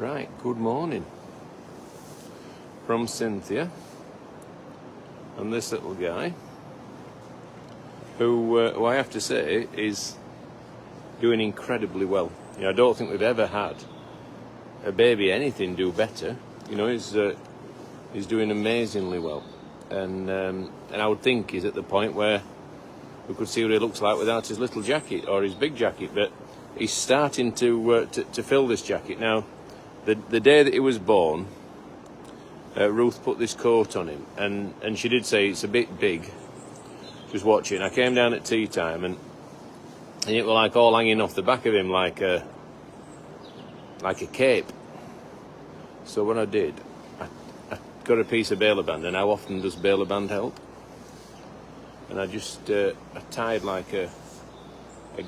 Right, good morning from Cynthia and this little guy who I have to say is doing incredibly well. You know, I don't think we've ever had a baby anything do better. You know, he's doing amazingly well, and I would think he's at the point where we could see what he looks like without his little jacket or his big jacket, but he's starting to fill this jacket now. The day that he was born, Ruth put this coat on him, and she did say it's a bit big. She was watching. I came down at tea time, and it was like all hanging off the back of him like a cape. So what I did, I got a piece of baler band, and how often does baler band help? And I just I tied like a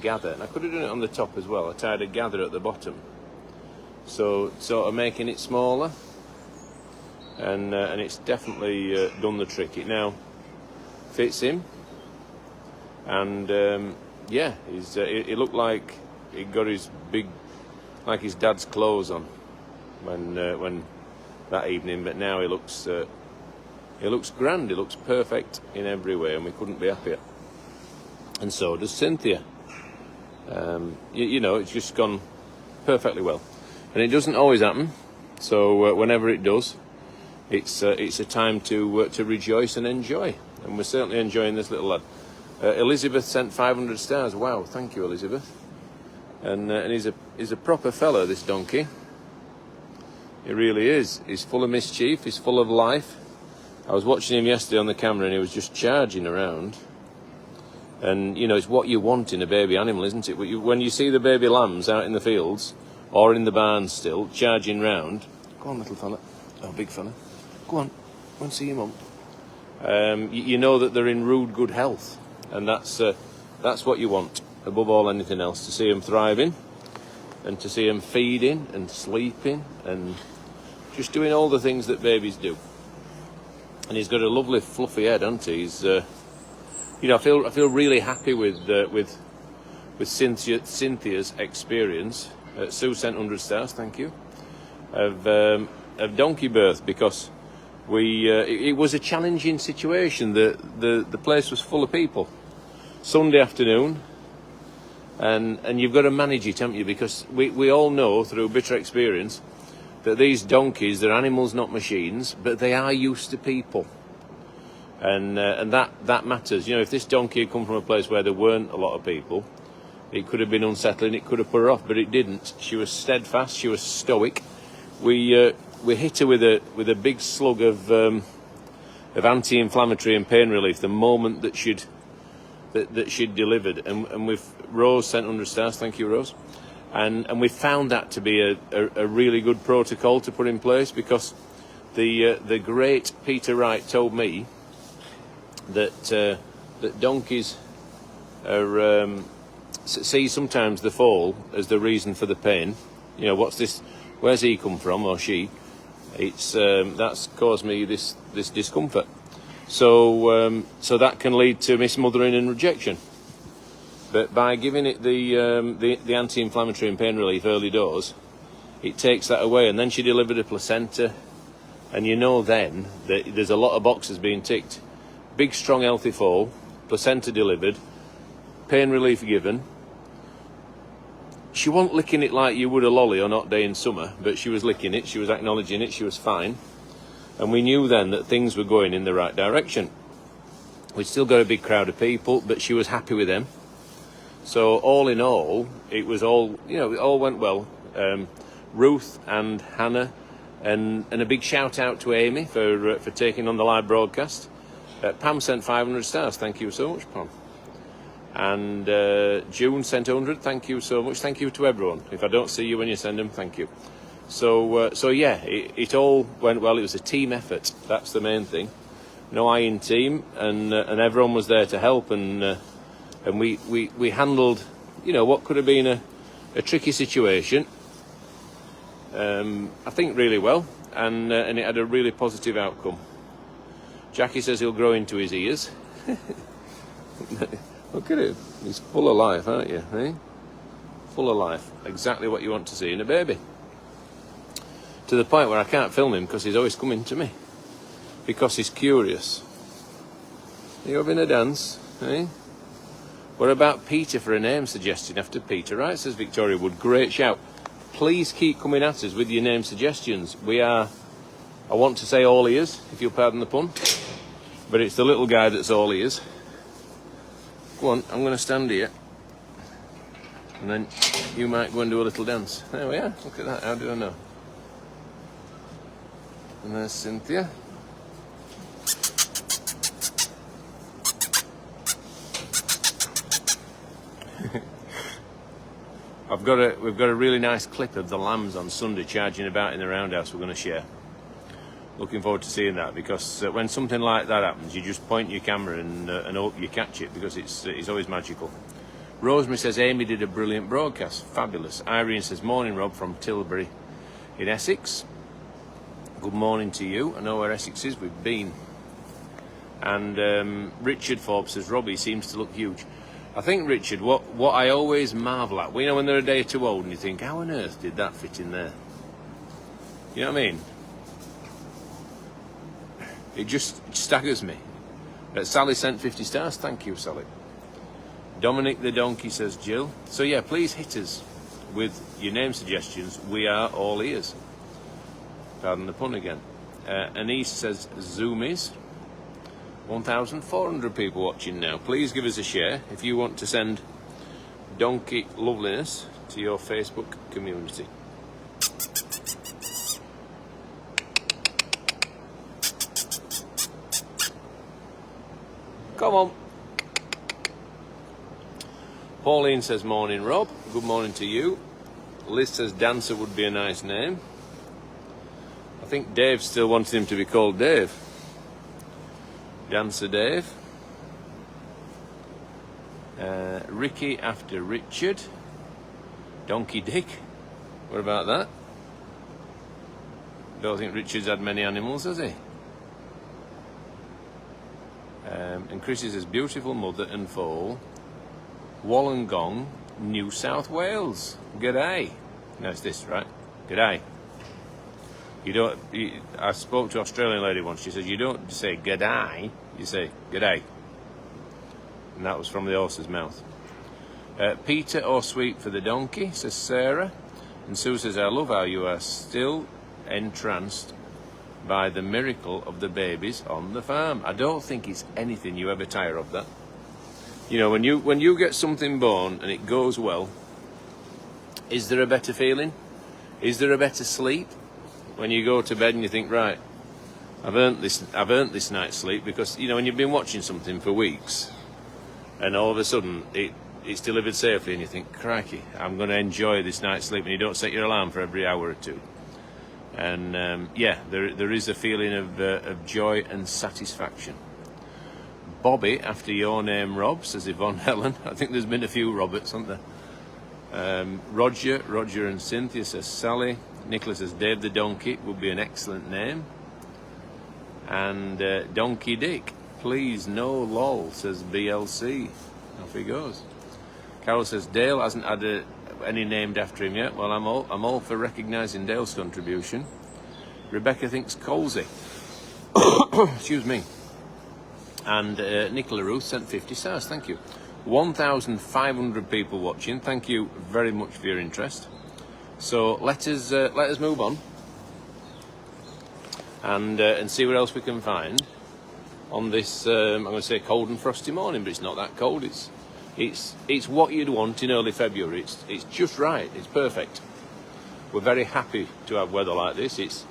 gather, and I could have done it on the top as well. I tied a gather at the bottom, so sort of making it smaller, and it's definitely done the trick. It now fits him, and yeah, it looked like he got his big, like his dad's clothes on when that evening, but now he looks grand. He looks perfect in every way, and we couldn't be happier. And so does Cynthia. You know, it's just gone perfectly well, and it doesn't always happen. So whenever it does, it's a time to rejoice and enjoy, and we're certainly enjoying this little lad. Elizabeth sent 500 stars. Wow, thank you, Elizabeth. And he's a proper fella, this donkey. He really is. He's full of mischief. He's full of life. I was watching him yesterday on the camera, and he was just charging around. And, you know, it's what you want in a baby animal, isn't it? When you see the baby lambs out in the fields or in the barns still, charging round. Go on, little fella. Oh, big fella. Go on. Go and see your mum. You know that they're in rude good health. And that's what you want, above all anything else, to see them thriving and to see them feeding and sleeping and just doing all the things that babies do. And he's got a lovely fluffy head, hasn't he? He's, you know, I feel really happy with Cynthia's experience. Sue sent 100 stars, thank you, of donkey birth, because it was a challenging situation. The place was full of people. Sunday afternoon, and you've got to manage it, haven't you? Because we all know through bitter experience that these donkeys, they're animals, not machines, but they are used to people. And that matters. You know, if this donkey had come from a place where there weren't a lot of people, it could have been unsettling, it could have put her off, but it didn't. She was steadfast, she was stoic. We hit her with a big slug of anti-inflammatory and pain relief the moment that she'd delivered, and we've Rose sent 100 stars, thank you, Rose. And we found that to be a really good protocol to put in place, because the great Peter Wright told me that donkeys are see sometimes the foal as the reason for the pain. You know, what's this? Where's he come from, or she? It's that's caused me this discomfort. So that can lead to mismothering and rejection. But by giving it the anti-inflammatory and pain relief early doors, it takes that away. And then she delivered a placenta, and you know then that there's a lot of boxes being ticked. Big, strong, healthy foal, placenta delivered, pain relief given. She wasn't licking it like you would a lolly on a hot day in summer, but she was licking it, she was acknowledging it, she was fine. And we knew then that things were going in the right direction. We'd still got a big crowd of people, but she was happy with them. So all in all, it was all, you know, it all went well. Ruth and Hannah, and a big shout out to Amy for taking on the live broadcast. Pam sent 500 stars, thank you so much, Pam. And June sent 100, thank you so much. Thank you to everyone. If I don't see you when you send them, thank you. So yeah, it all went well. It was a team effort, that's the main thing. No I in team, and everyone was there to help, and we handled, you know, what could have been a tricky situation, I think really well, and it had a really positive outcome. Jackie says he'll grow into his ears. Look at him. He's full of life, aren't you? Eh? Full of life. Exactly what you want to see in a baby. to the point where I can't film him because he's always coming to me because he's curious. Are you having a dance, eh? What about Peter for a name suggestion after Peter Wright, says Victoria Wood. Great shout. Please keep coming at us with your name suggestions. We are, I want to say all ears, if you'll pardon the pun, but it's the little guy that's all ears. Go on, I'm going to stand here, and then you might go and do a little dance. There we are, look at that, how do I know? And there's Cynthia. We've got a really nice clip of the lambs on Sunday charging about in the Roundhouse we're going to share. Looking forward to seeing that, because when something like that happens, you just point your camera and hope you catch it, because it's always magical. Rosemary says Amy did a brilliant broadcast, fabulous. Irene says morning Rob from Tilbury in Essex. Good morning to you. I know where Essex is, we've been. And Richard Forbes says Robbie seems to look huge. I think, Richard, what I always marvel at, you know, when they're a day too old and you think, how on earth did that fit in there? You know what I mean? It just staggers me. Sally sent 50 stars. Thank you, Sally. Dominic the Donkey, says Jill. So yeah, please hit us with your name suggestions. We are all ears. Pardon the pun again. Anise says Zoomies. 1,400 people watching now. Please give us a share if you want to send donkey loveliness to your Facebook community. Come on. Pauline says morning Rob. Good morning to you. Liz says Dancer would be a nice name. I think Dave still wants him to be called Dave. Dancer Dave. Ricky after Richard. Donkey Dick. What about that? Don't think Richard's had many animals, has he? And Chrissy says beautiful mother and foal. Wollongong, New South Wales. G'day. No, it's this, right? G'day. I spoke to an Australian lady once. She says you don't say g'day, you say g'day, and that was from the horse's mouth. Peter or sweet for the donkey, says Sarah, and Sue says I love how you are still entranced by the miracle of the babies on the farm. I don't think it's anything you ever tire of that. You know, when you get something born and it goes well, is there a better feeling? Is there a better sleep? When you go to bed and you think, right, I've earned this night's sleep, because you know when you've been watching something for weeks, and all of a sudden it's delivered safely, and you think, crikey, I'm going to enjoy this night's sleep, and you don't set your alarm for every hour or two. And yeah, there is a feeling of joy and satisfaction. Bobby, after your name, Rob, says Yvonne Helen. I think there's been a few Roberts, haven't there? Roger and Cynthia, says Sally. Nicholas says Dave the Donkey would be an excellent name. And Donkey Dick, please no lol, says BLC. Off he goes. Carol says Dale hasn't had any named after him yet. Well, I'm all for recognising Dale's contribution. Rebecca thinks Colsey. Excuse me. And Nicola Ruth sent 50 stars. Thank you. 1,500 people watching. Thank you very much for your interest. So let us move on and see what else we can find on this. I'm going to say cold and frosty morning, but it's not that cold. It's what you'd want in early February. It's just right. It's perfect. We're very happy to have weather like this. It's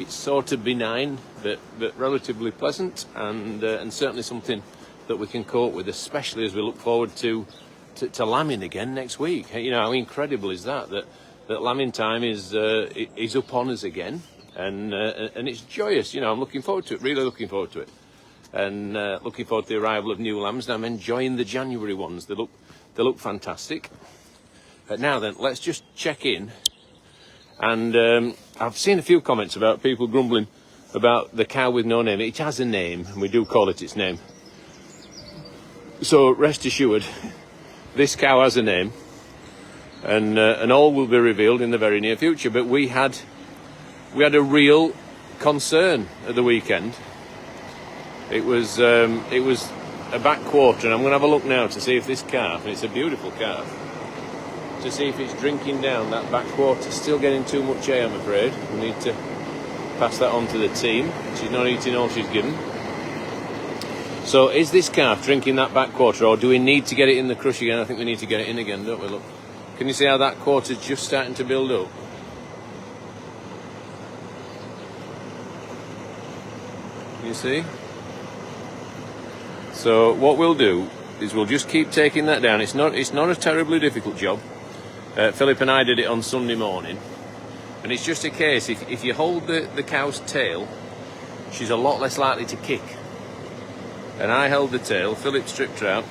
sort of benign, but relatively pleasant, and certainly something that we can cope with, especially as we look forward to lambing again next week. You know, how incredible is that lambing time is up on us again, and it's joyous. You know, I'm looking forward to it, really looking forward to it, and looking forward to the arrival of new lambs. And I'm enjoying the January ones. They look fantastic. Now then, let's just check in, and I've seen a few comments about people grumbling about the cow with no name. It has a name, and we do call it its name. So rest assured, this cow has a name. And all will be revealed in the very near future. But we had we had a real concern at the weekend. It was a back quarter, and I'm going to have a look now to see if this calf, and it's a beautiful calf, to see if it's drinking down that back quarter. Still getting too much hay, I'm afraid. We need to pass that on to the team. She's not eating all she's given. So is this calf drinking that back quarter, or do we need to get it in the crush again? I think we need to get it in again, don't we? Look, can you see how that quarter's just starting to build up? You see? So what we'll do is we'll just keep taking that down. It's not a terribly difficult job. Philip and I did it on Sunday morning, and it's just a case, if you hold the cow's tail, she's a lot less likely to kick. And I held the tail, Philip stripped her out.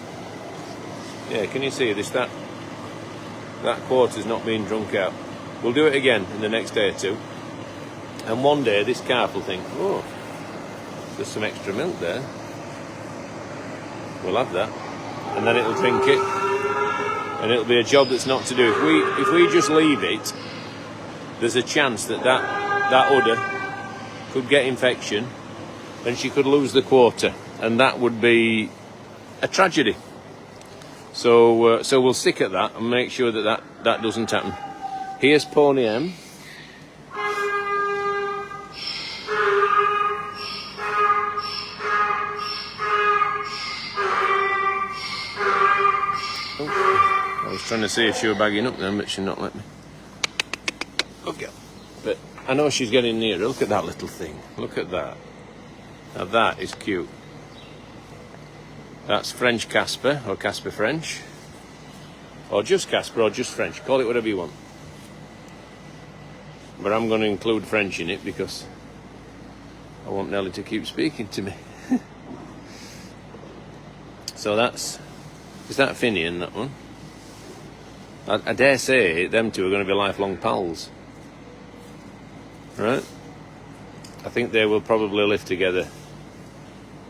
Yeah, can you see this? That quarter's not being drunk out. We'll do it again in the next day or two. And one day this calf will think, oh, there's some extra milk there. We'll have that. And then it'll drink it. And it'll be a job that's not to do. If we just leave it, there's a chance that udder could get infection and she could lose the quarter. And that would be a tragedy. So we'll stick at that and make sure that doesn't happen. Here's Pony M. Oh, I was trying to see if she were bagging up then, but she's not let me. Okay. But I know she's getting nearer. Look at that little thing. Look at that. Now that is cute. That's French Casper, or Casper French, or just Casper, or just French. Call it whatever you want. But I'm going to include French in it because I want Nelly to keep speaking to me. So is that Finian, that one? I dare say them two are going to be lifelong pals. Right? I think they will probably live together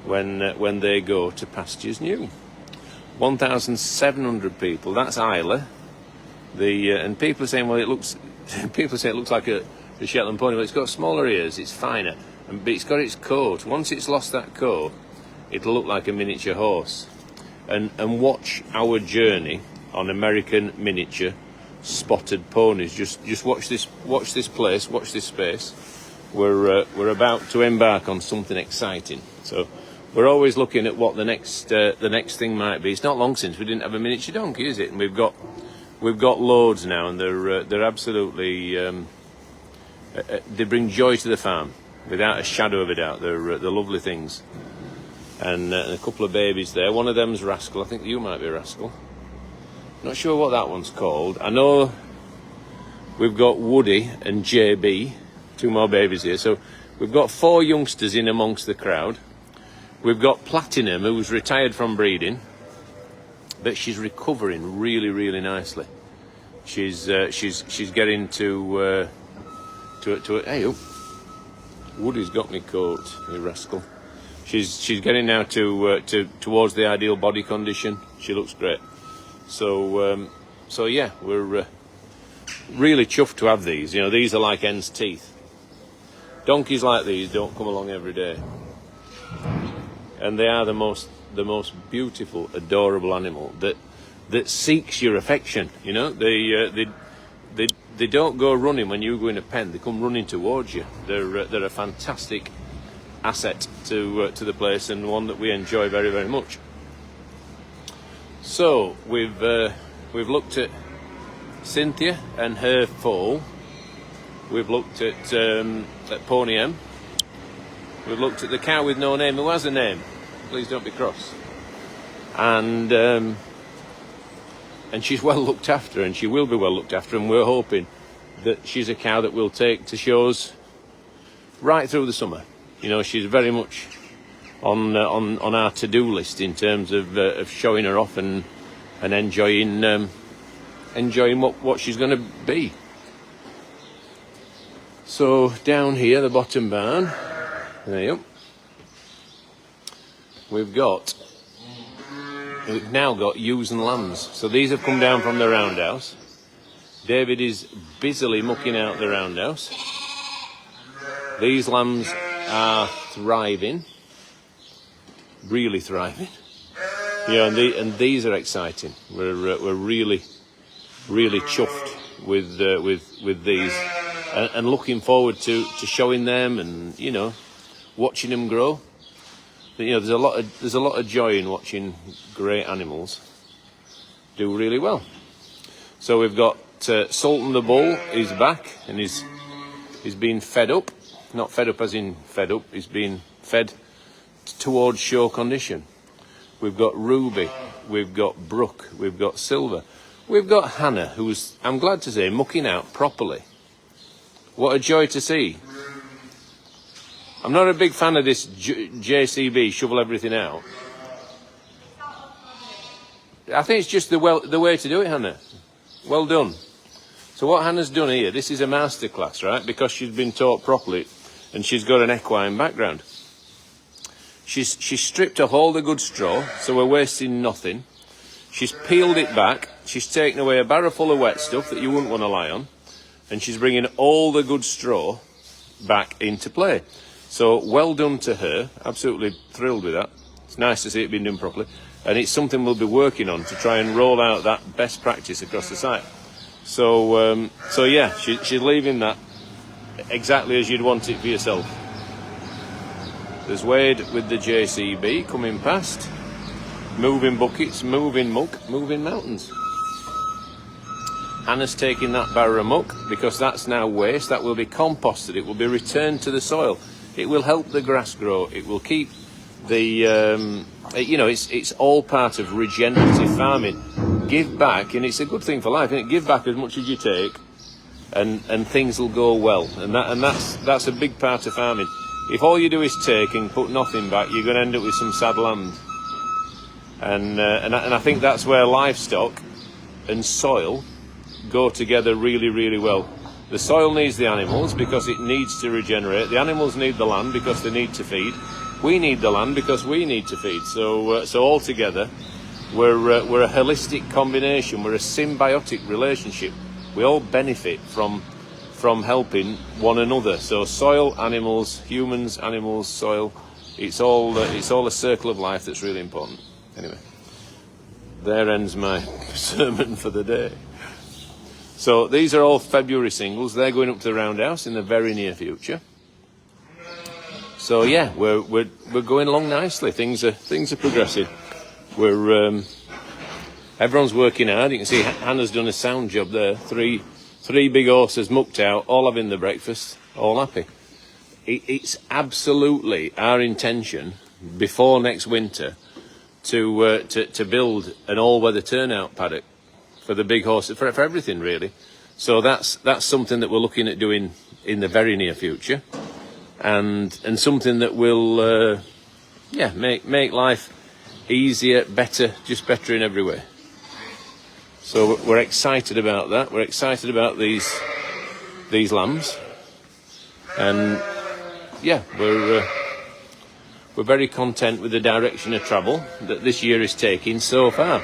when they go to pastures new. 1,700 people. That's Isla. And people are saying, well, people say it looks like a Shetland pony. Well, it's got smaller ears. It's finer, but it's got its coat. Once it's lost that coat, it'll look like a miniature horse. And watch our journey on American miniature spotted ponies. Just watch this place. Watch this space. We're about to embark on something exciting. So. We're always looking at what the next thing might be. It's not long since we didn't have a miniature donkey, is it? And we've got loads now, and they're absolutely they bring joy to the farm without a shadow of a doubt. They're lovely things, and a couple of babies there. One of them's Rascal. I think you might be Rascal. Not sure what that one's called. I know we've got Woody and JB, two more babies here. So we've got 4 youngsters in amongst the crowd. We've got Platinum, who's retired from breeding, but she's recovering really, really nicely. She's getting to hey, oh, Woody's got me caught, you rascal. She's getting now towards the ideal body condition. She looks great. So yeah, we're really chuffed to have these. You know, these are like hen's teeth. Donkeys like these don't come along every day. And they are the most beautiful, adorable animal that seeks your affection. You know, they don't go running when you go in a pen. They come running towards you. They're a fantastic asset to the place, and one that we enjoy very, very much. So we've looked at Cynthia and her foal. We've looked at Pony M. We've looked at the cow with no name, who has a name. Please don't be cross. And she's well looked after, and she will be well looked after, and we're hoping that she's a cow that we'll take to shows right through the summer. You know, she's very much on our to-do list in terms of showing her off and enjoying what she's going to be. So down here, the bottom barn. There you go. We've now got ewes and lambs. So these have come down from the roundhouse. David is busily mucking out the roundhouse. These lambs are thriving, really thriving. Yeah, and these are exciting. We're really chuffed with these, and looking forward to showing them and, you know, watching them grow. You know, there's a lot of joy in watching great animals do really well. So we've got Sultan the bull is back, and he's been fed up. Not fed up as in fed up. He's been fed towards show condition. We've got Ruby, we've got Brooke, we've got Silver, we've got Hannah, who's, I'm glad to say, mucking out properly. What a joy to see. I'm not a big fan of this JCB, shovel everything out. I think it's just the way to do it, Hannah. Well done. So what Hannah's done here, this is a masterclass, right? Because she's been taught properly and she's got an equine background. She's stripped off all the good straw, so we're wasting nothing. She's peeled it back. She's taken away a barrow full of wet stuff that you wouldn't want to lie on. And she's bringing all the good straw back into play. So well done to her. Absolutely thrilled with that. It's nice to see it being done properly. And it's something we'll be working on to try and roll out that best practice across the site. So yeah, she's leaving that exactly as you'd want it for yourself. There's Wade with the JCB coming past. Moving buckets, moving muck, moving mountains. Hannah's taking that barrow of muck because that's now waste. That will be composted. It will be returned to the soil. It will help the grass grow. It will keep the, you know, it's all part of regenerative farming. Give back, and it's a good thing for life, isn't it? Give back as much as you take, and things will go well. And that's a big part of farming. If all you do is take and put nothing back, you're going to end up with some sad land. And I think that's where livestock and soil go together really, really well. The soil needs the animals because it needs to regenerate. The animals need the land because they need to feed. We need the land because we need to feed. So all together, we're a holistic combination. We're a symbiotic relationship. We all benefit from helping one another. So soil, animals, humans, animals, soil. It's all a circle of life that's really important. Anyway, there ends my sermon for the day. So these are all February singles. They're going up to the Roundhouse in the very near future. So yeah, we're going along nicely. Things are progressing. Everyone's working hard. You can see Hannah's done a sound job there. Three big horses mucked out, all having the breakfast, all happy. It's absolutely our intention before next winter to build an all-weather turnout paddock for the big horses, for everything really. So that's something that we're looking at doing in the very near future, and something that will make life easier, better, just better in every way. So we're excited about that. We're excited about these lambs, and yeah, we're very content with the direction of travel that this year is taking so far.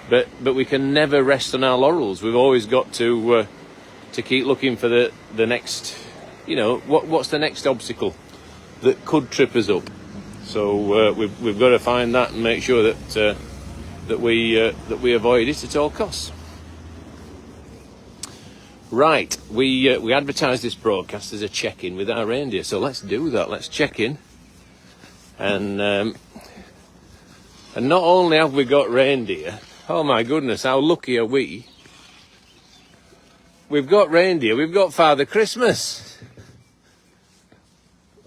But we can never rest on our laurels. We've always got to keep looking for the next, you know, what's the next obstacle that could trip us up. So we've got to find that and make sure that we avoid it at all costs. Right, we advertise this broadcast as a check-in with our reindeer, so let's do that. Let's check in, and not only have we got reindeer. Oh my goodness, how lucky are we? We've got reindeer, we've got Father Christmas.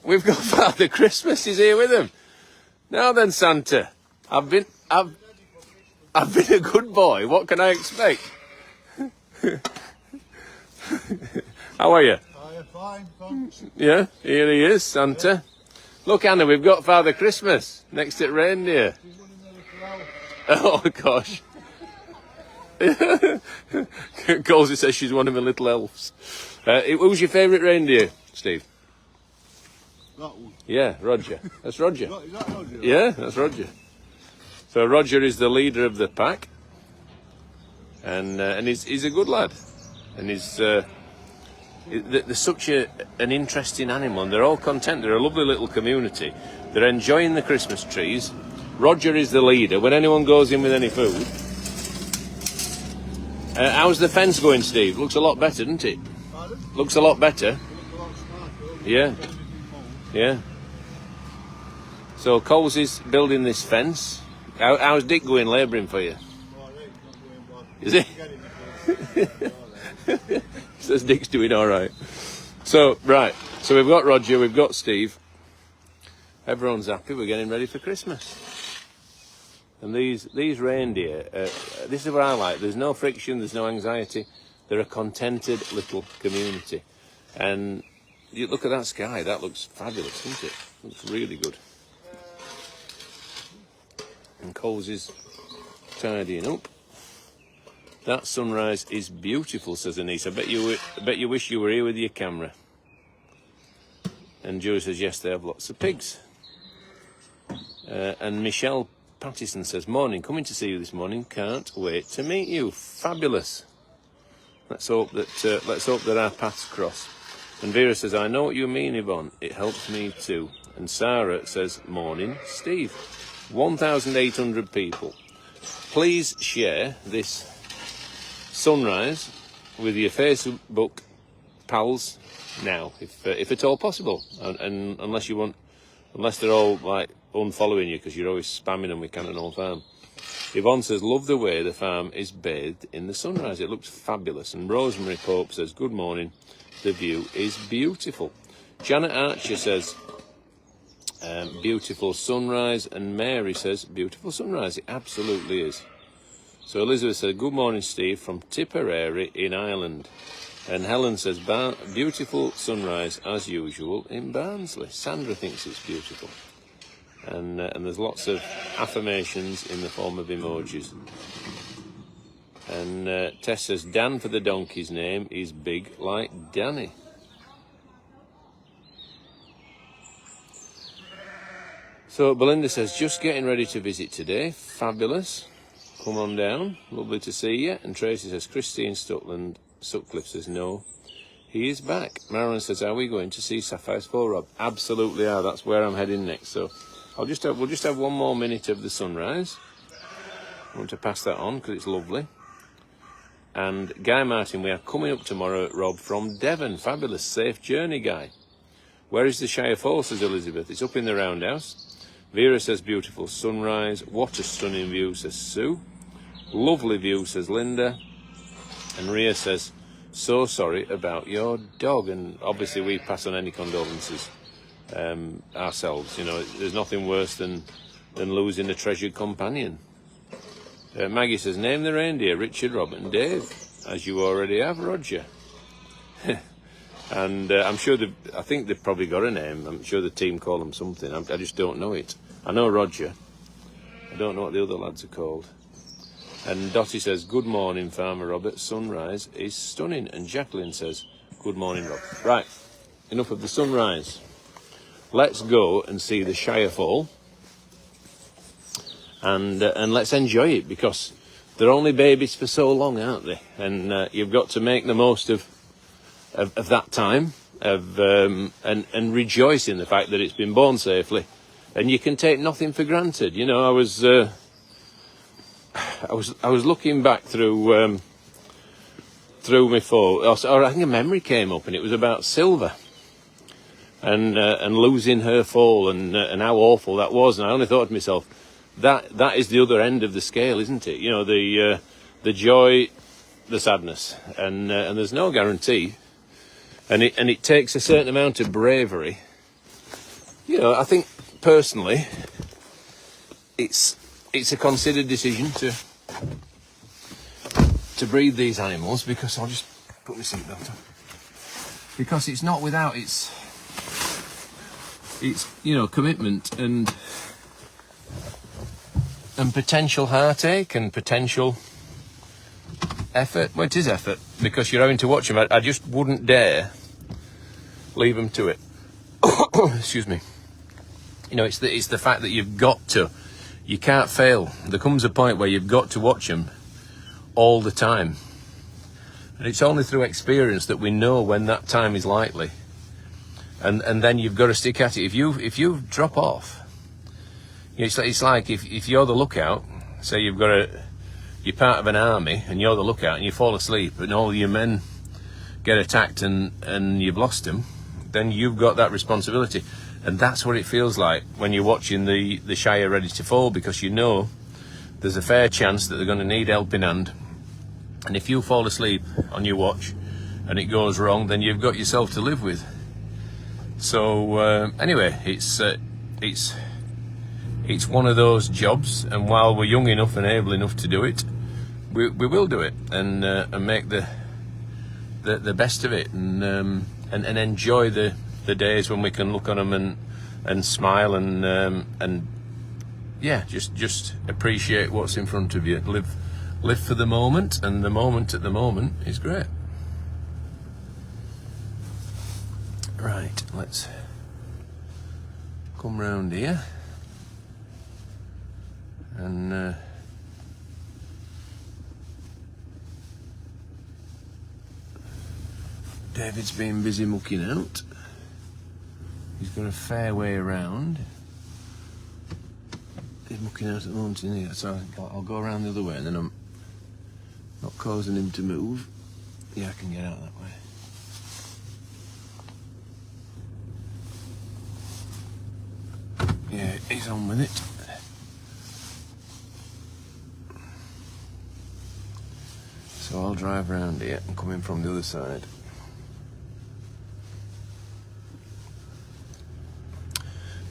We've got Father Christmas, he's here with them. Now then, Santa, I've been a good boy, what can I expect? How are you? Fine, thanks. Yeah, here he is, Santa. Look, Anna, we've got Father Christmas next to reindeer. Oh gosh. Colsey says she's one of my little elves. Who's your favourite reindeer, Steve? That one. Yeah, Roger. That's Roger. Is that Roger? Yeah, that's Roger. So Roger is the leader of the pack, and he's a good lad, and he's they're such an interesting animal, and they're all content. They're a lovely little community. They're enjoying the Christmas trees. Roger is the leader. When anyone goes in with any food, how's the fence going, Steve? Looks a lot better, doesn't it? Pardon? Looks a lot better. Look a lot smarter. Yeah. Yeah. So Coles is building this fence. How's Dick going labouring for you? All right, not doing bad. Is he? Get it. Says Dick's doing all right. So, right. So we've got Roger, we've got Steve. Everyone's happy. We're getting ready for Christmas. And these reindeer, this is what I like. There's no friction, there's no anxiety. They're a contented little community. And you look at that sky, that looks fabulous, doesn't it? Looks really good. And Coles is tidying up. That sunrise is beautiful, says Anise. I bet you wish you were here with your camera. And Joey says, yes, they have lots of pigs. And Michelle Pattison says, morning, coming to see you this morning. Can't wait to meet you. Fabulous. Let's hope that our paths cross. And Vera says, I know what you mean, Yvonne. It helps me too. And Sarah says, morning, Steve. 1,800 people. Please share this sunrise with your Facebook pals now, if at all possible. And unless they're all like unfollowing you because you're always spamming them with Cannon Hall Farm. Yvonne says, love the way the farm is bathed in the sunrise. It looks fabulous. And Rosemary Pope says, good morning. The view is beautiful. Janet Archer says, beautiful sunrise. And Mary says, beautiful sunrise. It absolutely is. So Elizabeth said, good morning, Steve, from Tipperary in Ireland. And Helen says, beautiful sunrise as usual in Barnsley. Sandra thinks it's beautiful. And there's lots of affirmations in the form of emojis. And Tess says, Dan for the donkey's name is big like Danny. So Belinda says, just getting ready to visit today. Fabulous. Come on down. Lovely to see you. And Tracy says, Christine Sutcliffe says, no, he is back. Marilyn says, are we going to see Sapphire's Foal, Rob? Absolutely are. That's where I'm heading next. So we'll just have one more minute of the sunrise. I want to pass that on because it's lovely. And Guy Martin, we are coming up tomorrow, Rob, from Devon. Fabulous. Safe journey, Guy. Where is the Shire Foal, says Elizabeth. It's up in the Roundhouse. Vera says, beautiful sunrise. What a stunning view, says Sue. Lovely view, says Linda. And Ria says, so sorry about your dog. And obviously we pass on any condolences ourselves. You know, there's nothing worse than losing a treasured companion. Maggie says, name the reindeer, Richard, Robert and Dave, as you already have, Roger. And I'm sure I think they've probably got a name. I'm sure the team call them something. I just don't know it. I know Roger. I don't know what the other lads are called. And Dottie says, good morning, Farmer Robert. Sunrise is stunning. And Jacqueline says, good morning, Rob. Right, enough of the sunrise. Let's go and see the Shire Foal. And let's enjoy it, because they're only babies for so long, aren't they? And you've got to make the most of that time, and rejoice in the fact that it's been born safely. And you can take nothing for granted. You know, I was looking back through my phone, or I think a memory came up, and it was about Silver and losing her foal and how awful that was. And I only thought to myself, that is the other end of the scale, isn't it? You know, the joy, the sadness, and there's no guarantee, and it takes a certain amount of bravery. You know, I think personally, it's a considered decision to breed these animals, because I'll just put my seatbelt on, because it's not without its you know, commitment and potential heartache and potential effort. Well, it is effort, because you're having to watch them. I just wouldn't dare leave them to it. Excuse me. You know, it's the fact that you can't fail. There comes a point where you've got to watch them all the time. And it's only through experience that we know when that time is likely. And then you've got to stick at it. If you drop off, it's like if you're the lookout, say you're part of an army and you're the lookout and you fall asleep and all your men get attacked and you've lost them, then you've got that responsibility. And that's what it feels like when you're watching the Shire ready to fall, because you know there's a fair chance that they're going to need helping hand. And if you fall asleep on your watch and it goes wrong, then you've got yourself to live with. So anyway, it's one of those jobs, and while we're young enough and able enough to do it, we will do it and make the best of it, and enjoy the days when we can look on them and smile and yeah, just appreciate what's in front of you. Live for the moment, and the moment at the moment is great. Right, let's come round here and David's been busy mucking out. He's got a fair way around. He's mucking out at the moment, isn't he? So I'll go around the other way, and then I'm not causing him to move. Yeah, I can get out that way. Yeah, he's on with it. So I'll drive round here and come in from the other side.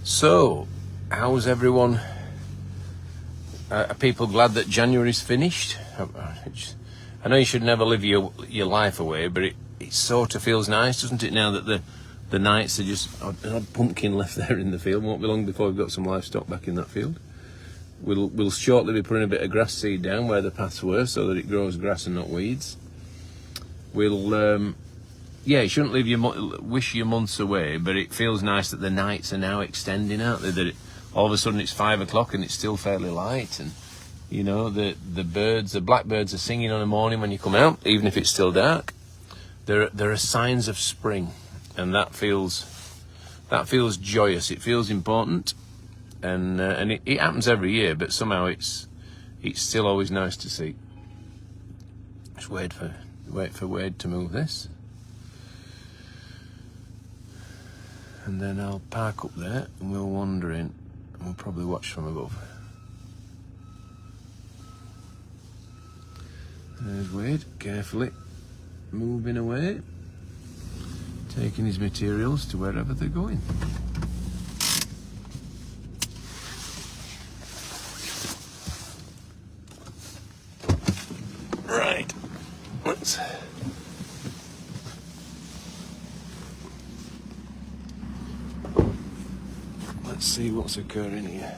So, how's everyone? Are people glad that January's finished? I know you should never live your life away, but it sort of feels nice, doesn't it, now that the nights are just... I had pumpkin left there in the field. Won't be long before we've got some livestock back in that field. We'll shortly be putting a bit of grass seed down where the paths were, so that it grows grass and not weeds. Yeah, you shouldn't wish your months away, but it feels nice that the nights are now extending out there, that all of a sudden it's 5 o'clock and it's still fairly light, and you know, the blackbirds are singing on the morning when you come out, even if it's still dark. There are signs of spring, and that feels joyous. It feels important, and it happens every year, but somehow it's still always nice to see. Just wait for Wade to move this. And then I'll park up there and we'll wander in, and we'll probably watch from above. There's Wade, carefully moving away, taking his materials to wherever they're going. Right, let's see what's occurring here.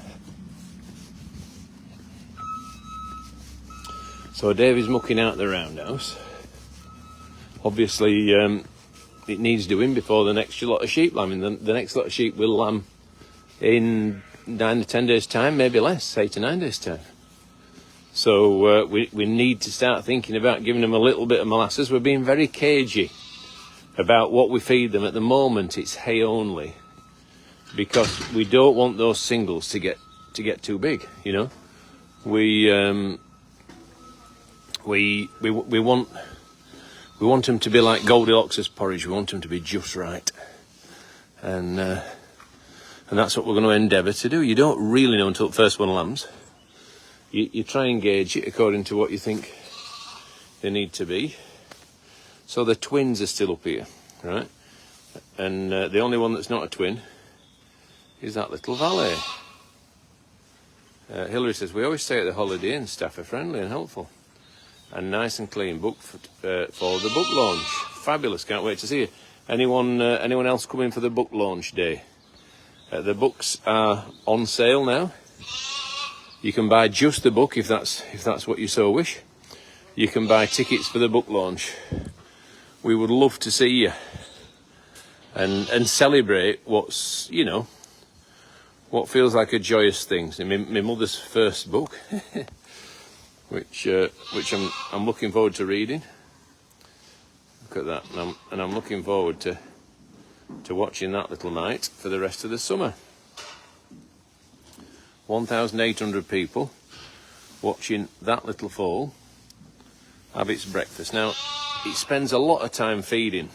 So David's mucking out the roundhouse. Obviously, it needs doing before the next lot of sheep lambing. The next lot of sheep will lamb in 9 to 10 days' time, maybe less, 8 to 9 days' time. So we need to start thinking about giving them a little bit of molasses. We're being very cagey about what we feed them. At the moment, it's hay only, because we don't want those singles to get too big. You know, we want them to be like Goldilocks' porridge. We want them to be just right, and that's what we're going to endeavour to do. You don't really know until the first one lambs. You try and gauge it according to what you think they need to be. So the twins are still up here, right? And the only one that's not a twin is that little valet. Hilary says, we always say at the Holiday Inn, staff are friendly and helpful and nice and clean. Book for the book launch. Fabulous, can't wait to see you. Anyone else coming for the book launch day? The books are on sale now. You can buy just the book if that's what you so wish. You can buy tickets for the book launch. We would love to see you and celebrate what's, you know, what feels like a joyous thing. My mother's first book, which I'm looking forward to reading. look at that, and I'm looking forward to watching that little mite for the rest of the summer. 1,800 people watching that little foal have its breakfast. Now, it spends a lot of time feeding,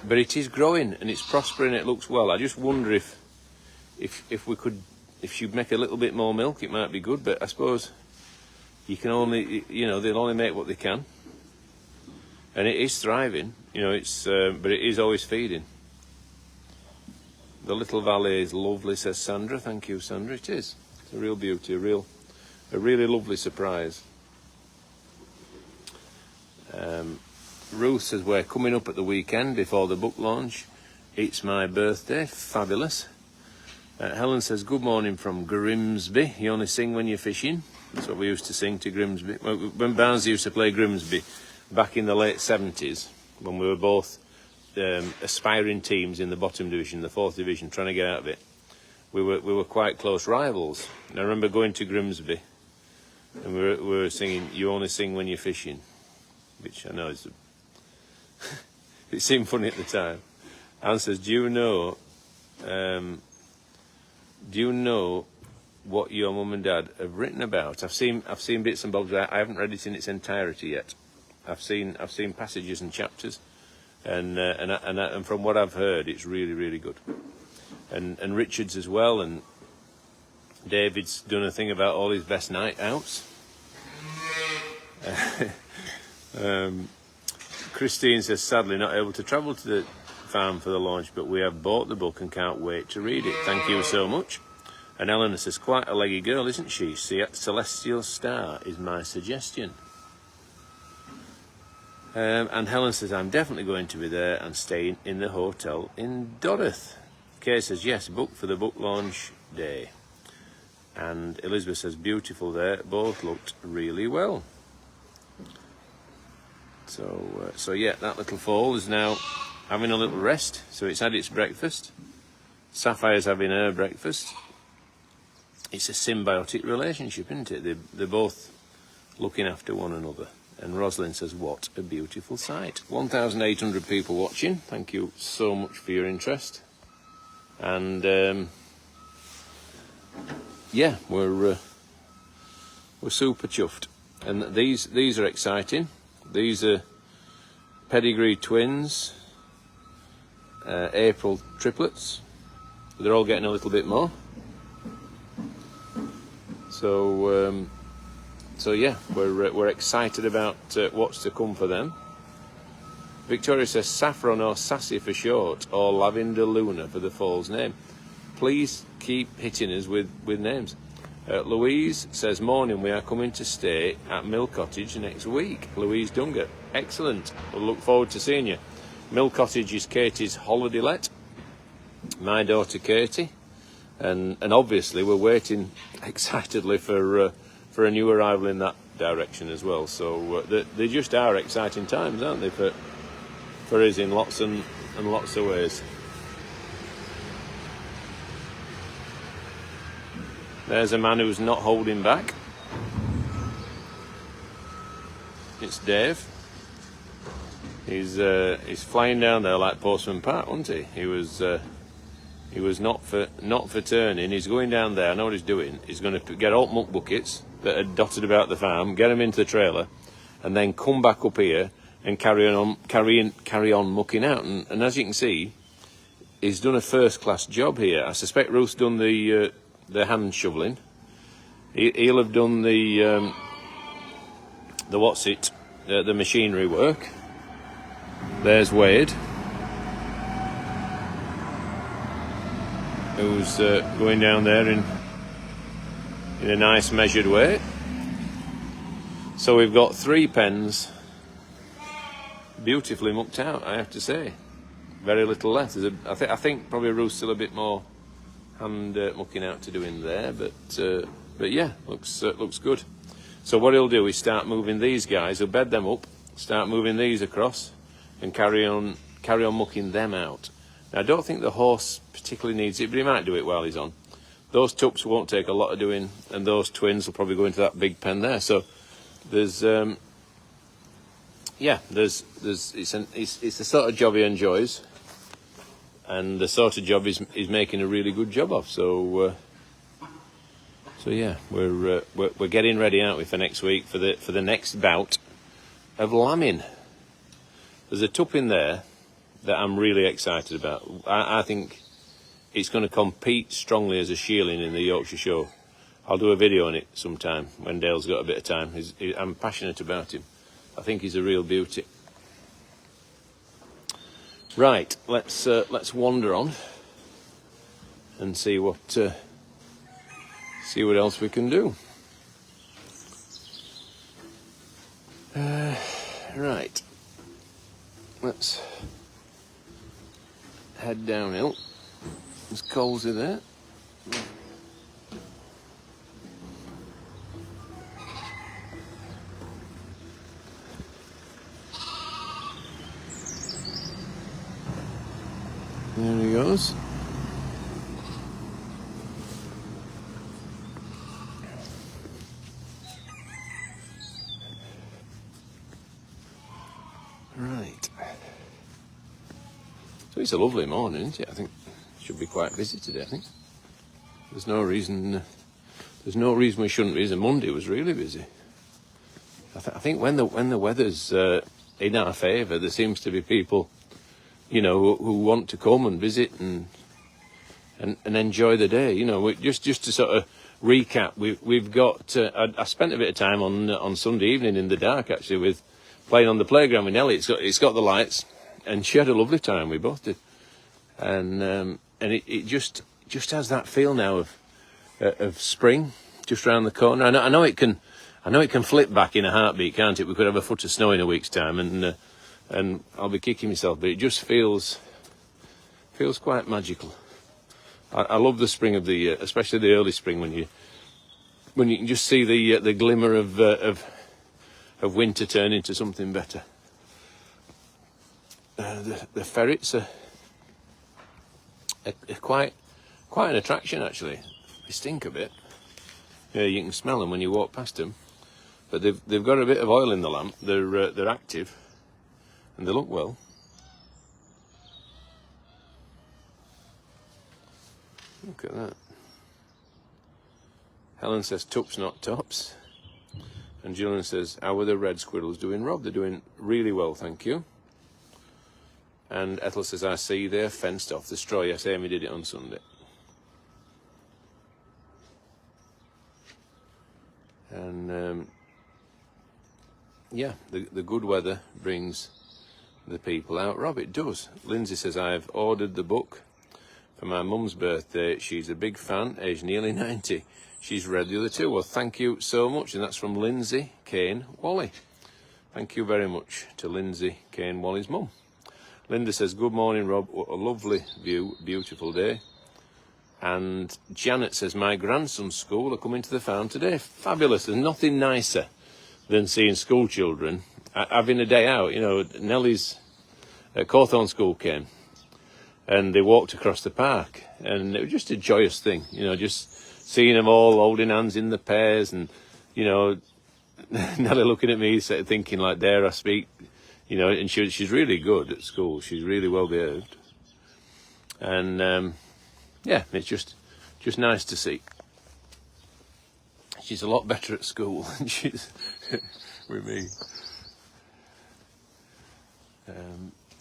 but it is growing and it's prospering. It looks well. I just wonder if she'd make a little bit more milk, it might be good. But I suppose you can only, they'll only make what they can. And it is thriving, but it is always feeding. The little valley is lovely, says Sandra. Thank you, Sandra. It is. It's a real beauty, a really lovely surprise. Ruth says, we're coming up at the weekend before the book launch. It's my birthday. Fabulous. Helen says, good morning from Grimsby. You only sing when you're fishing. That's what we used to sing to Grimsby. When Barnes used to play Grimsby back in the late 70s, when we were both aspiring teams in the bottom division, the 4th division, trying to get out of it, we were quite close rivals. And I remember going to Grimsby and we were singing, you only sing when you're fishing, which I know is it seemed funny at the time. Anne says, do you know what your mum and dad have written about? I've seen bits and bobs. I haven't read it in its entirety yet. I've seen passages and chapters, and from what I've heard, it's really, really good. And Richard's as well, and David's done a thing about all his best night outs. Christine says, sadly not able to travel to the farm for the launch, but we have bought the book and can't wait to read it. Thank you so much. And Eleanor says, quite a leggy girl, isn't she? Celestial Star is my suggestion. And Helen says, I'm definitely going to be there and staying in the hotel in Dorothy. Kay says, yes, booked for the book launch day. And Elizabeth says, beautiful there. Both looked really well. So yeah, that little foal is now having a little rest. So it's had its breakfast. Sapphire's having her breakfast. It's a symbiotic relationship, isn't it? They're both looking after one another. And Rosalind says, what a beautiful sight. 1,800 people watching. Thank you so much for your interest. And yeah, we're super chuffed. And these are exciting. These are pedigree twins, April triplets. They're all getting a little bit more. So yeah, we're excited about what's to come for them. Victoria says Saffron or Sassy for short, or Lavender Luna for the foal's name. Please keep hitting us with names. Louise says, morning, we are coming to stay at Mill Cottage next week. Louise Dunger, excellent. We'll look forward to seeing you. Mill Cottage is Katie's holiday let. My daughter Katie, and obviously we're waiting excitedly for a new arrival in that direction as well. So they just are exciting times, aren't they, for us in lots and lots of ways. There's a man who's not holding back. It's Dave. He's flying down there like Postman Pat, wasn't he? He was not for turning. He's going down there. I know what he's doing. He's going to get all muck buckets that are dotted about the farm, get them into the trailer, and then come back up here and carry on mucking out. And as you can see, he's done a first-class job here. I suspect Ruth's done the hand shoveling. He'll have done the machinery work. There's Wade, who's going down there in a nice measured way. So we've got 3 pens beautifully mucked out, I have to say. Very little left. I think probably Ruth's still a bit more hand mucking out to do in there, but yeah, looks good. So what he'll do is start moving these guys. He'll bed them up, start moving these across, and carry on mucking them out. Now, I don't think the horse particularly needs it, but he might do it while he's on. Those tups won't take a lot of doing, and those twins will probably go into that big pen there. So there's yeah, it's the sort of job he enjoys, and the sort of job he's making a really good job of. So yeah, we're getting ready, aren't we, for next week for the next bout of lambing. There's a tup in there that I'm really excited about. I think it's going to compete strongly as a shearling in the Yorkshire Show. I'll do a video on it sometime when Dale's got a bit of time. I'm passionate about him. I think he's a real beauty. Right, let's wander on and see what else we can do. Right, let's head downhill. There's coals in there. There he goes. Right. So it's a lovely morning, isn't it? I think it should be quite busy today, I think. There's no reason we shouldn't be. Monday was really busy. I think when the weather's in our favour, there seems to be people, you know, who want to come and visit and enjoy the day. You know, just to sort of recap, we've got. I spent a bit of time on Sunday evening in the dark, actually, with playing on the playground with Nellie. It's got the lights, and she had a lovely time. We both did, and it just has that feel now of spring just round the corner. I know it can flip back in a heartbeat, can't it? We could have a foot of snow in a week's time, and I'll be kicking myself, but it just feels quite magical. I love the spring of the year, especially the early spring when you can just see the glimmer of winter turn into something better. The ferrets are quite an attraction, actually. They stink a bit. Yeah, you can smell them when you walk past them, but they've got a bit of oil in the lamp. They're active, and they look well. Look at that. Helen says tups, not tops. And Julian says, how are the red squirrels doing, Rob? They're doing really well, thank you. And Ethel says, I see they're fenced off the straw. Yes, Amy did it on Sunday. And yeah, the good weather brings the people out. Rob, it does. Lindsay says, I've ordered the book for my mum's birthday. She's a big fan, aged nearly 90. She's read the other two. Well, thank you so much. And that's from Lindsay, Kane, Wally. Thank you very much to Lindsay, Kane, Wally's mum. Linda says, good morning, Rob. What a lovely view, beautiful day. And Janet says, my grandson's school are coming to the farm today. Fabulous. There's nothing nicer than seeing school children having a day out. You know, Nellie's Cawthorne School came and they walked across the park, and it was just a joyous thing, you know, just seeing them all holding hands in the pairs, and, you know, Nellie looking at me thinking, like, dare I speak, you know, and she's really good at school. She's really well behaved. And, yeah, it's just nice to see. She's a lot better at school than she's with me.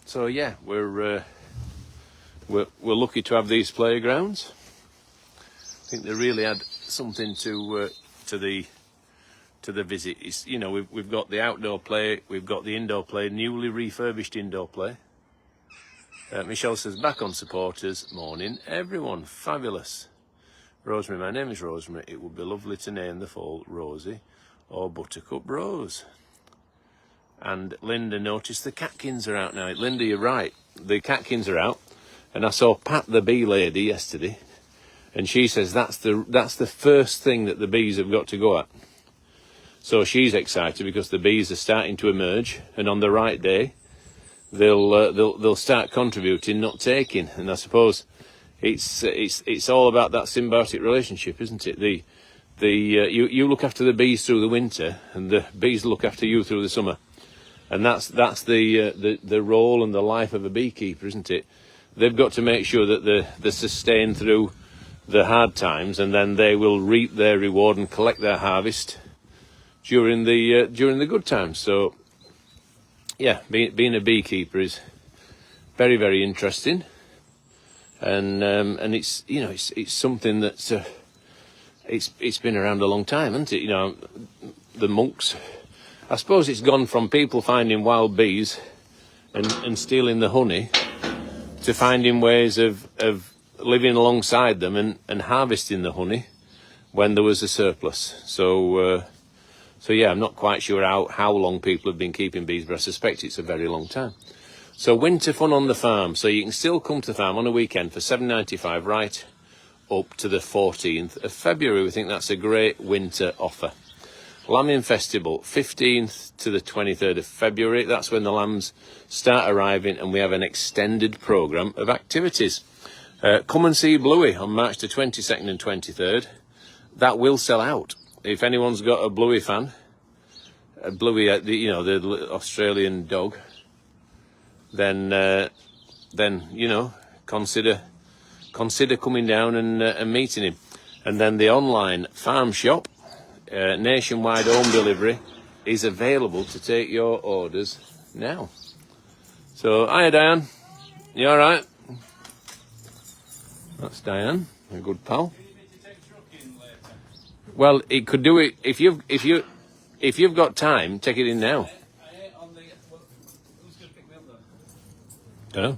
So yeah, we're lucky to have these playgrounds. I think they really add something to the visit. It's, you know, we've got the outdoor play, we've got the indoor play, newly refurbished indoor play. Michelle says, back on supporters, morning everyone, fabulous. Rosemary, my name is Rosemary. It would be lovely to name the foal Rosie or Buttercup Rose. And Linda noticed the catkins are out now. Linda, you're right. The catkins are out. And I saw Pat the bee lady yesterday, and she says that's the first thing that the bees have got to go at. So she's excited because the bees are starting to emerge, and on the right day, they'll start contributing, not taking. And I suppose it's all about that symbiotic relationship, isn't it? You look after the bees through the winter, and the bees look after you through the summer. And that's the role and the life of a beekeeper, isn't it? They've got to make sure that they're sustained through the hard times, and then they will reap their reward and collect their harvest during the good times. So, yeah, being a beekeeper is very, very interesting, and it's it's something that's it's been around a long time, hasn't it? You know, the monks. I suppose it's gone from people finding wild bees and stealing the honey to finding ways of living alongside them and harvesting the honey when there was a surplus. So yeah, I'm not quite sure how long people have been keeping bees, but I suspect it's a very long time. So winter fun on the farm. So you can still come to the farm on a weekend for $7.95 right up to the 14th of February. We think that's a great winter offer. Lambing Festival, 15th to the 23rd of February. That's when the lambs start arriving, and we have an extended programme of activities. Come and see Bluey on March the 22nd and 23rd. That will sell out. If anyone's got a Bluey fan, a Bluey, the Australian dog, then consider coming down and meeting him. And then the online farm shop, nationwide home delivery, is available to take your orders now. So, hiya Diane, you all right? That's Diane, a good pal. Well, it could do it if you've got time. Take it in now. Who's going to pick me up though? Don't know.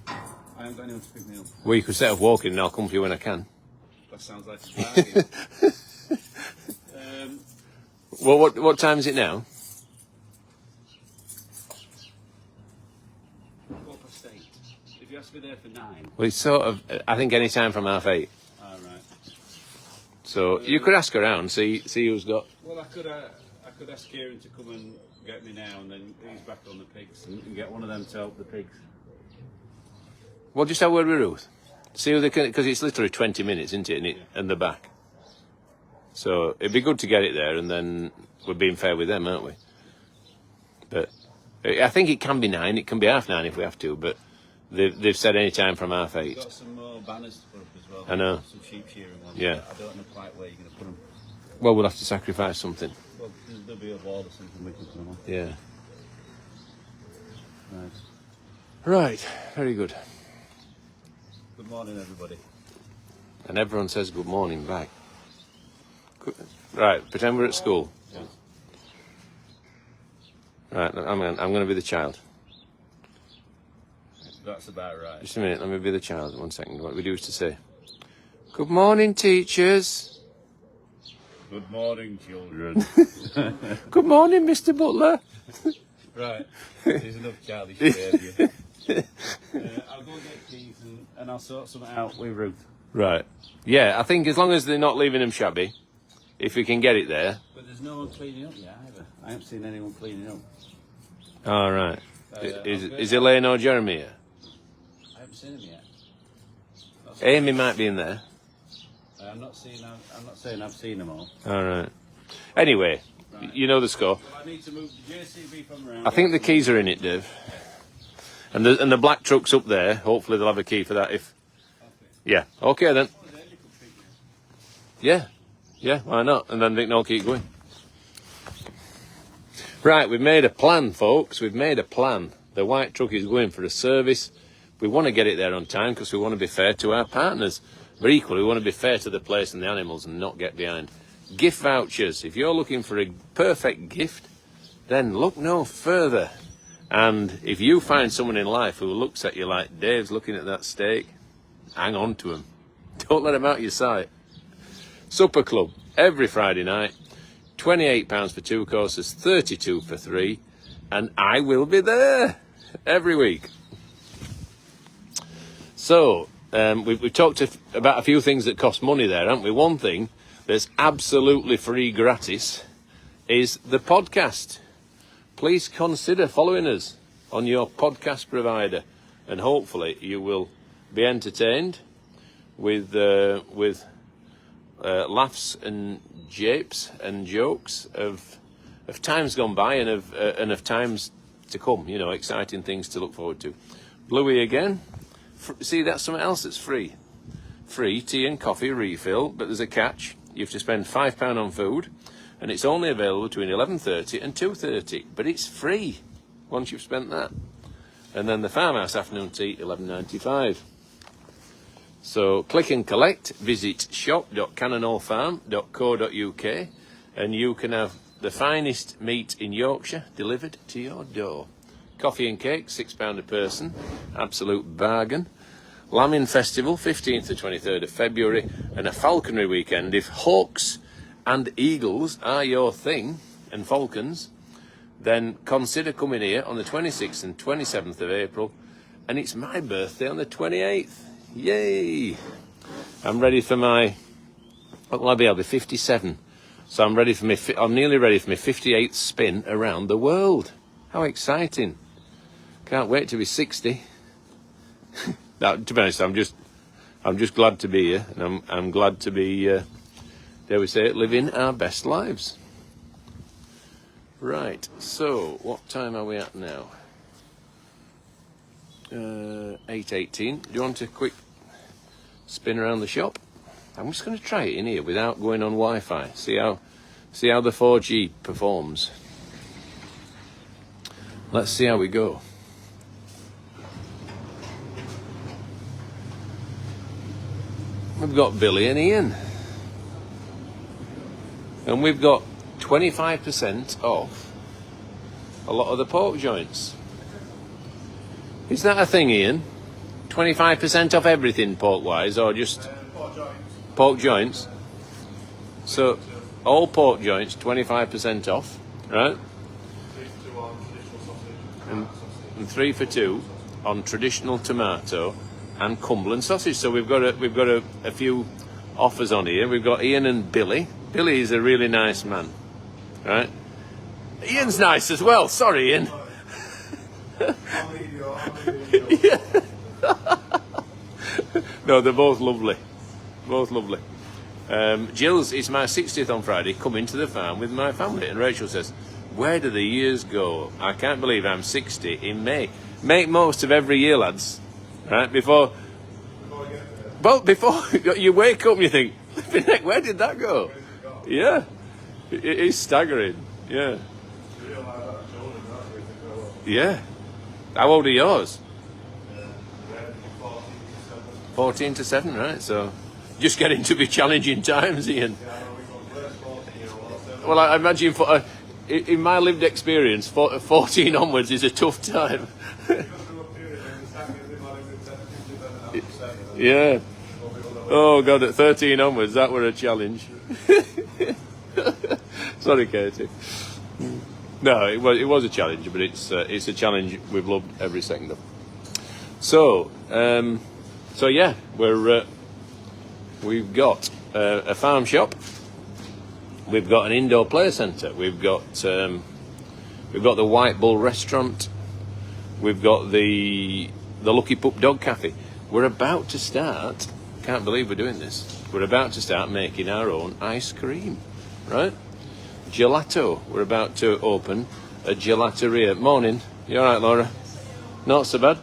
I haven't got anyone to pick me up. Well, you could set off walking, and I'll come for you when I can. That sounds like a bargain. Well, what time is it now? 8:15. If you have to be there for 9. Well, it's sort of, I think any time from 8:30. All right. So you could ask around, see who's got. Well, I could ask Kieran to come and get me now, and then he's back on the pigs and get one of them to help the pigs. Well, just have a word with Ruth. See who they can, because it's literally 20 minutes, isn't it? And they're back. So it'd be good to get it there, and then we're being fair with them, aren't we? But I think it can be 9. It can be 9:30 if we have to. But they've said any time from 8:30. We've got some more banners to put up as well. I know. Some sheep shearing ones. Yeah. I don't know quite where you're going to put them. Well, we'll have to sacrifice something. Well, there'll be a wall or something we can put them on. Yeah. Right. Right. Very good. Good morning, everybody. And everyone says good morning back. Right, pretend we're at school. Yeah. Right, I'm going to be the child. That's about right. Just a minute, let me be the child. 1 second. What we do is to say, good morning, teachers. Good morning, children. Good morning, Mr. Butler. Right. There's enough childish behaviour. I'll go get keys and I'll sort something out with Ruth. Right. Yeah, I think as long as they're not leaving them shabby, if we can get it there. But there's no one cleaning up yet either. I haven't seen anyone cleaning up. All right. Is Elaine or Jeremy here? I haven't seen them yet. Amy might be in there. I'm not saying I've seen them all. All right. Anyway, Right. You know the score. Well, I need to move the JCB from around. I think the keys are in it, Dave. And the black truck's up there. Hopefully they'll have a key for that. If yeah, okay then. Yeah, why not? And then they can all keep going. Right, we've made a plan, folks. We've made a plan. The white truck is going for a service. We want to get it there on time because we want to be fair to our partners. But equally, we want to be fair to the place and the animals and not get behind. Gift vouchers. If you're looking for a perfect gift, then look no further. And if you find someone in life who looks at you like Dave's looking at that steak, hang on to him. Don't let him out of your sight. Supper Club, every Friday night. £28 for 2 courses, £32 for 3. And I will be there every week. So, we've talked about a few things that cost money there, haven't we? One thing that's absolutely free gratis is the podcast. Please consider following us on your podcast provider, and hopefully you will be entertained with laughs and japes and jokes of times gone by and of times to come, you know, exciting things to look forward to. Bluey again. See, that's something else that's free. Free tea and coffee refill, but there's a catch. You have to spend £5 on food, and it's only available between 11:30 and 2:30, but it's free once you've spent that. And then the farmhouse afternoon tea, £11.95. So click and collect, visit shop.cannonallfarm.co.uk, and you can have the finest meat in Yorkshire delivered to your door. Coffee and cake, £6 a person, absolute bargain. Lambing Festival, 15th to 23rd of February, and a falconry weekend. If hawks and eagles are your thing, and falcons, then consider coming here on the 26th and 27th of April, and it's my birthday on the 28th. Yay! I'm ready for my, what will I be? I'll be 57. So I'm nearly ready for my 58th spin around the world. How exciting. Can't wait to be 60. Now, to be honest, I'm just glad to be here, and I'm glad to be, dare we say it, living our best lives. Right, so what time are we at now? 8:18. Do you want a quick spin around the shop? I'm just going to try it in here without going on Wi-Fi. See how the 4G performs. Let's see how we go. We've got Billy and Ian, and we've got 25% off a lot of the pork joints. Is that a thing, Ian? 25% off everything pork-wise, or just pork joints? So all pork joints, 25% off, right? 3 for 2 on traditional sausage, and 3 for 2 on traditional tomato and Cumberland sausage. So we've got a few offers on here. We've got Ian and Billy. Billy is a really nice man, right? Ian's nice as well. Sorry, Ian. Yeah. No, they're both lovely. Both lovely. Jill's, it's my 60th on Friday, coming to the farm with my family. And Rachel says, where do the years go? I can't believe I'm 60 in May. Make most of every year, lads. Right? Before you wake up and you think, where did that go? Yeah. It is staggering. Yeah. Yeah. How old are yours? 14 to 7, right? So just getting to be challenging times, Ian. Well, I imagine in my lived experience, 14 onwards is a tough time. Yeah. Oh God, at 13 onwards, that were a challenge. Sorry, Katie. No, it was a challenge, but it's a challenge we've loved every second of. So yeah, we've got a farm shop. We've got an indoor play centre. We've got the White Bull restaurant. We've got the Lucky Pup Dog Cafe. We're about to start. Can't believe we're doing this. We're about to start making our own ice cream, right? Gelato. We're about to open a gelateria. Morning. You all right, Laura? Not so bad.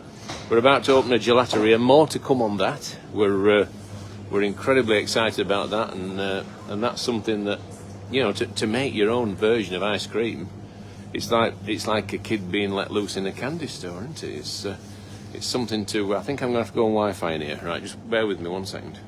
We're about to open a gelateria. More to come on that. We're incredibly excited about that, and that's something that, you know, to make your own version of ice cream. It's like a kid being let loose in a candy store, isn't it? It's something to. I think I'm going to have to go on Wi-Fi in here. Right, just bear with me 1 second.